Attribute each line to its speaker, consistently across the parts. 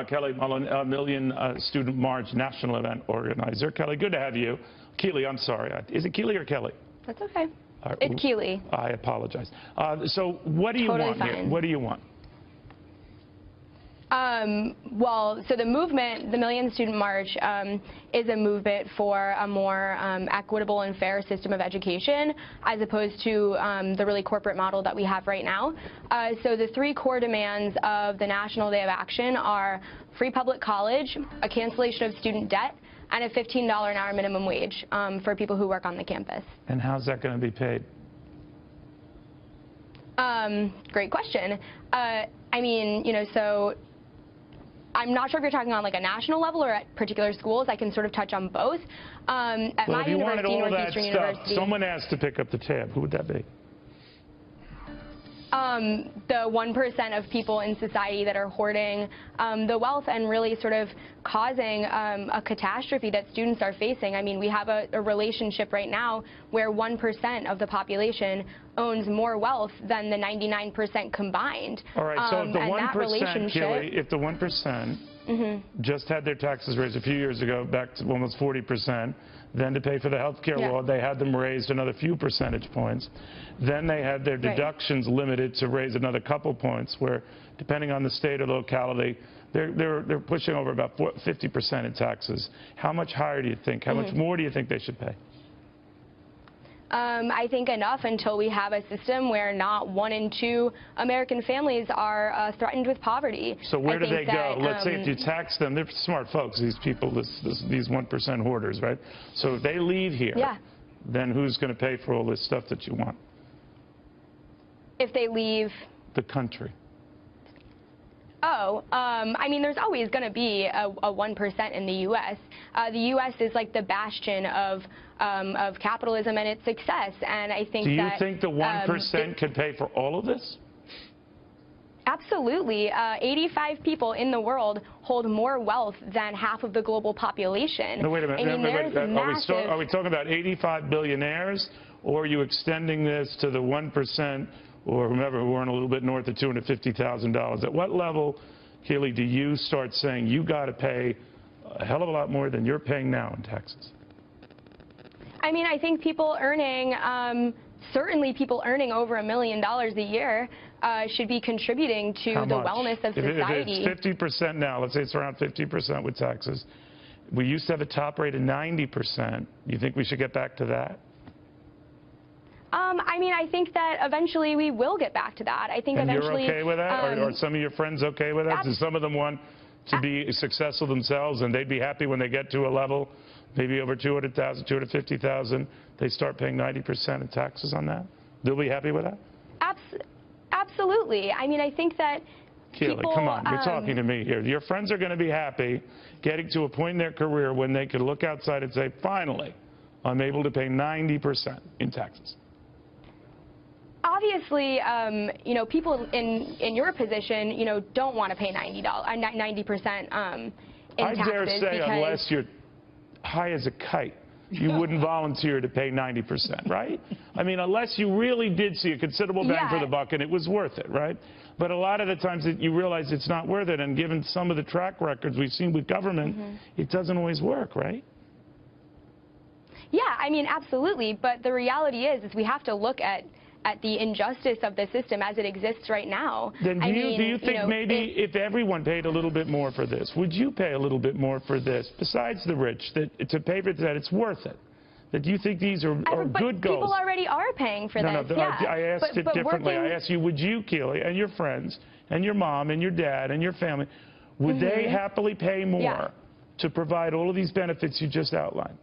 Speaker 1: Kelly Mullen, a Million Student March national event organizer. Kelly, good to have you. Keely, I'm sorry. Is it Keely or Kelly?
Speaker 2: That's okay. It's Keely.
Speaker 1: I apologize. So what do you want here? What do you want?
Speaker 2: Well, so the movement, the Million Student March, is a movement for a more equitable and fair system of education, as opposed to the really corporate model that we have right now. So the three core demands of the National Day of Action are free public college, a cancellation of student debt, and a $15 an hour minimum wage for people who work on the campus.
Speaker 1: And how's that going to be paid?
Speaker 2: Great question. I mean, so I'm not sure if you're talking on like a national level or at particular schools. I can sort of touch on both. At my university, Northeastern University,
Speaker 1: someone asked to pick up the tab. Who would that be?
Speaker 2: The 1% of people in society that are hoarding the wealth and really sort of causing a catastrophe that students are facing. I mean, we have a relationship right now where 1% of the population owns more wealth than the 99% combined.
Speaker 1: All right, so if the 1%, Kelly, if the 1% just had their taxes raised a few years ago back to almost 40%, then to pay for the health care law, they had them raised another few percentage points. Then they had their deductions limited to raise another couple points, where depending on the state or locality, they're pushing over about 50% in taxes. How much higher do you think? How much more do you think they should pay?
Speaker 2: I think enough until we have a system where not 1 in 2 American families are threatened with poverty.
Speaker 1: So where do they go? Let's say if you tax them, they're smart folks, these people, these 1% hoarders, right? So if they leave here, then who's going to pay for all this stuff that you want?
Speaker 2: If they leave
Speaker 1: the country.
Speaker 2: I mean, there's always going to be a 1% in the U.S. The U.S. is like the bastion of capitalism and its success, and I think
Speaker 1: Do you think the 1% could pay for all of this?
Speaker 2: Absolutely. 85 people in the world hold more wealth than half of the global population.
Speaker 1: No, wait a minute.
Speaker 2: I mean,
Speaker 1: are we talking about 85 billionaires, or are you extending this to the 1%? Or whomever who earn a little bit north of $250,000. At what level, Keely, do you start saying you got to pay a hell of a lot more than you're paying now in taxes?
Speaker 2: I mean, I think people earning, certainly people earning over $1 million a year should be contributing to the wellness of society.
Speaker 1: If it's 50% now, let's say it's around 50% with taxes. We used to have a top rate of 90%. You think we should get back to that?
Speaker 2: I mean, I think that eventually we will get back to that. I think eventually.
Speaker 1: You're okay with that? Are some of your friends okay with that? Do some of them want to be successful themselves, and they'd be happy when they get to a level, maybe over 200,000, 250,000, they start paying 90% in taxes on that? They'll be happy with that?
Speaker 2: Absolutely. I mean, I think that
Speaker 1: Keely, come on, you're talking to me here. Your friends are going to be happy getting to a point in their career when they can look outside and say, finally, I'm able to pay 90% in taxes.
Speaker 2: Obviously, people in your position, don't want to pay 90% in taxes.
Speaker 1: I dare say, unless you're high as a kite, you wouldn't volunteer to pay 90%, right? I mean, unless you really did see a considerable bang for the buck and it was worth it, right? But a lot of the times you realize it's not worth it, and given some of the track records we've seen with government, it doesn't always work, right?
Speaker 2: Yeah, I mean, absolutely. But the reality is we have to look at the injustice of the system as it exists right now.
Speaker 1: Then do you think maybe if everyone paid a little bit more for this, would you pay a little bit more for this, besides the rich, that to pay for that it's worth it? That you think these are good goals?
Speaker 2: People already are paying for this.
Speaker 1: No, I asked it differently. I asked you, would you, Keely, and your friends, and your mom, and your dad, and your family, would they happily pay more to provide all of these benefits you just outlined?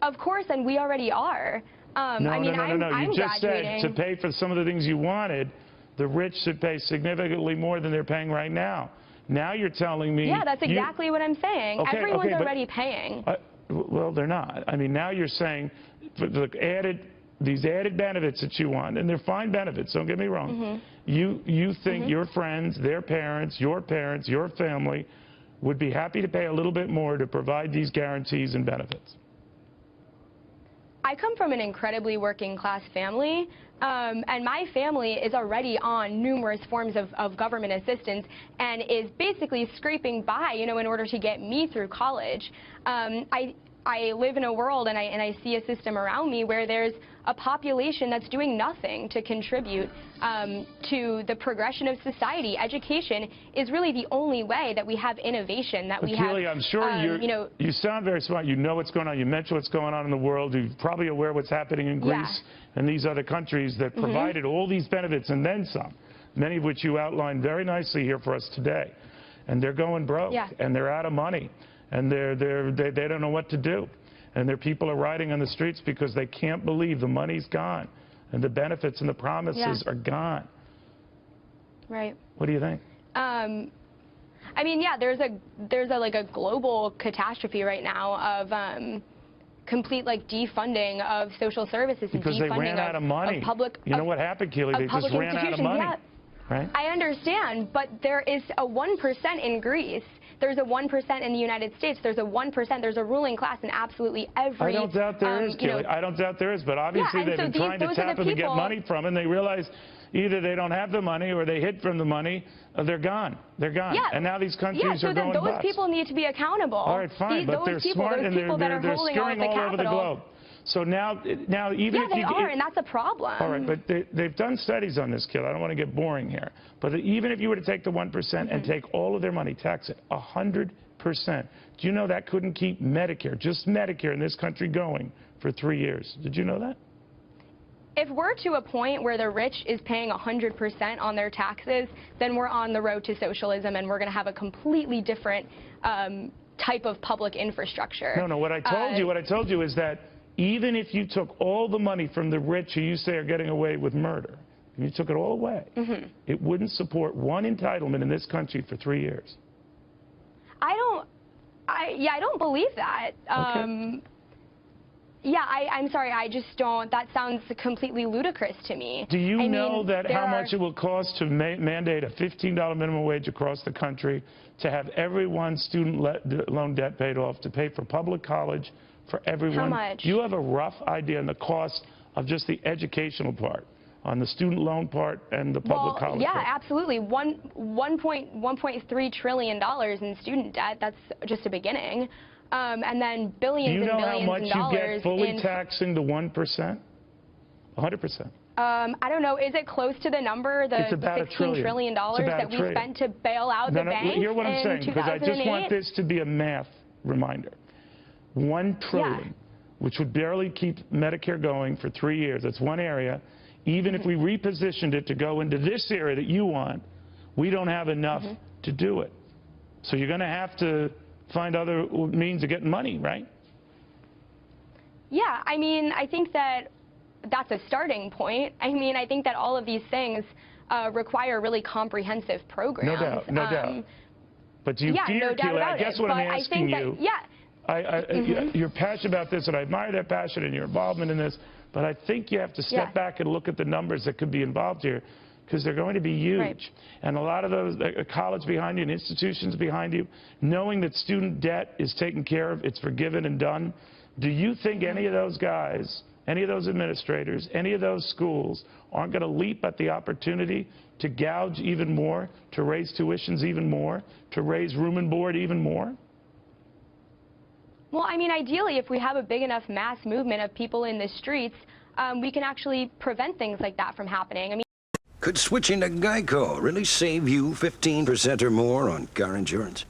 Speaker 2: Of course, and we already are.
Speaker 1: No. You just said to pay for some of the things you wanted, the rich should pay significantly more than they're paying right now. Now you're telling me...
Speaker 2: Yeah, that's exactly what I'm saying.
Speaker 1: Okay,
Speaker 2: everyone's already paying.
Speaker 1: Well, they're not. I mean, now you're saying for these added benefits that you want, and they're fine benefits, don't get me wrong. You think your friends, their parents, your family would be happy to pay a little bit more to provide these guarantees and benefits.
Speaker 2: I come from an incredibly working class family, and my family is already on numerous forms of government assistance and is basically scraping by, you know, in order to get me through college. I live in a world and I see a system around me where there's a population that's doing nothing to contribute to the progression of society. Education is really the only way that we have innovation, that we have,
Speaker 1: Keely, I'm sure
Speaker 2: you know.
Speaker 1: You sound very smart. You know what's going on. You mentioned what's going on in the world. You're probably aware what's happening in Greece and these other countries that provided all these benefits and then some, many of which you outlined very nicely here for us today. And they're going broke, and they're out of money. And they don't know what to do. And their people are rioting on the streets because they can't believe the money's gone and the benefits and the promises are gone.
Speaker 2: Right.
Speaker 1: What do you think?
Speaker 2: I mean, yeah, there's like a global catastrophe right now of complete like defunding of social services and
Speaker 1: because
Speaker 2: defunding
Speaker 1: they ran out of money.
Speaker 2: Of public.
Speaker 1: You know what happened, Keely? They just ran out of money.
Speaker 2: Yeah.
Speaker 1: Right?
Speaker 2: I understand, but there is a 1% in Greece. There's a 1% in the United States. There's a 1%. There's a ruling class in absolutely every.
Speaker 1: I don't doubt there is, Keely. I don't doubt there is, but obviously they've been trying to tap them to get money from, and they realize either they don't have the money or they hid from the money. They're gone. They're gone.
Speaker 2: Yeah.
Speaker 1: And now these countries are going
Speaker 2: those
Speaker 1: bust.
Speaker 2: people need to be accountable.
Speaker 1: All right, fine, but they're smart and they're scurrying all over the globe. So now even if you...
Speaker 2: Yeah, they are, and that's a problem.
Speaker 1: All right, but they've done studies on this, Keely. I don't want to get boring here. But even if you were to take the 1% and take all of their money, tax it 100%, do you know that couldn't keep Medicare, just Medicare in this country going for 3 years? Did you know that?
Speaker 2: If we're to a point where the rich is paying 100% on their taxes, then we're on the road to socialism, and we're going to have a completely different type of public infrastructure.
Speaker 1: No, what I told you is that even if you took all the money from the rich who you say are getting away with murder, if you took it all away, it wouldn't support one entitlement in this country for 3 years.
Speaker 2: I don't believe that.
Speaker 1: Okay.
Speaker 2: Yeah, I'm sorry, I just don't. That sounds completely ludicrous to me.
Speaker 1: Do you know that how much it will cost to mandate a $15 minimum wage across the country, to have everyone's student loan debt paid off, to pay for public college for everyone?
Speaker 2: How much?
Speaker 1: You have a rough idea on the cost of just the educational part, on the student loan part and the public college part?
Speaker 2: Yeah, absolutely. $1.3 trillion in student debt. That's just a beginning. And then billions and billions of dollars.
Speaker 1: Do you know how much you get fully taxing the 1%? 100%.
Speaker 2: I don't know. Is it close to the number, the $16 trillion that we spent to bail out the banks?
Speaker 1: Hear what I'm saying, because I just want this to be a math reminder. $1 trillion, which would barely keep Medicare going for 3 years. That's one area. Even if we repositioned it to go into this area that you want, we don't have enough to do it. So you're going to have to find other means of getting money, right?
Speaker 2: Yeah, I mean, I think that that's a starting point. I mean, I think that all of these things require really comprehensive programs.
Speaker 1: No doubt. But do you fear, Keely, I guess what I'm asking you, you're passionate about this, and I admire that passion and your involvement in this, but I think you have to step back and look at the numbers that could be involved here, because they're going to be huge.
Speaker 2: Right.
Speaker 1: And a lot of those, a college behind you and institutions behind you, knowing that student debt is taken care of, it's forgiven and done, do you think any of those guys, any of those administrators, any of those schools aren't going to leap at the opportunity to gouge even more, to raise tuitions even more, to raise room and board even more?
Speaker 2: Well, I mean, ideally, if we have a big enough mass movement of people in the streets, we can actually prevent things like that from happening. I mean,
Speaker 3: could switching to Geico really save you 15% or more on car insurance?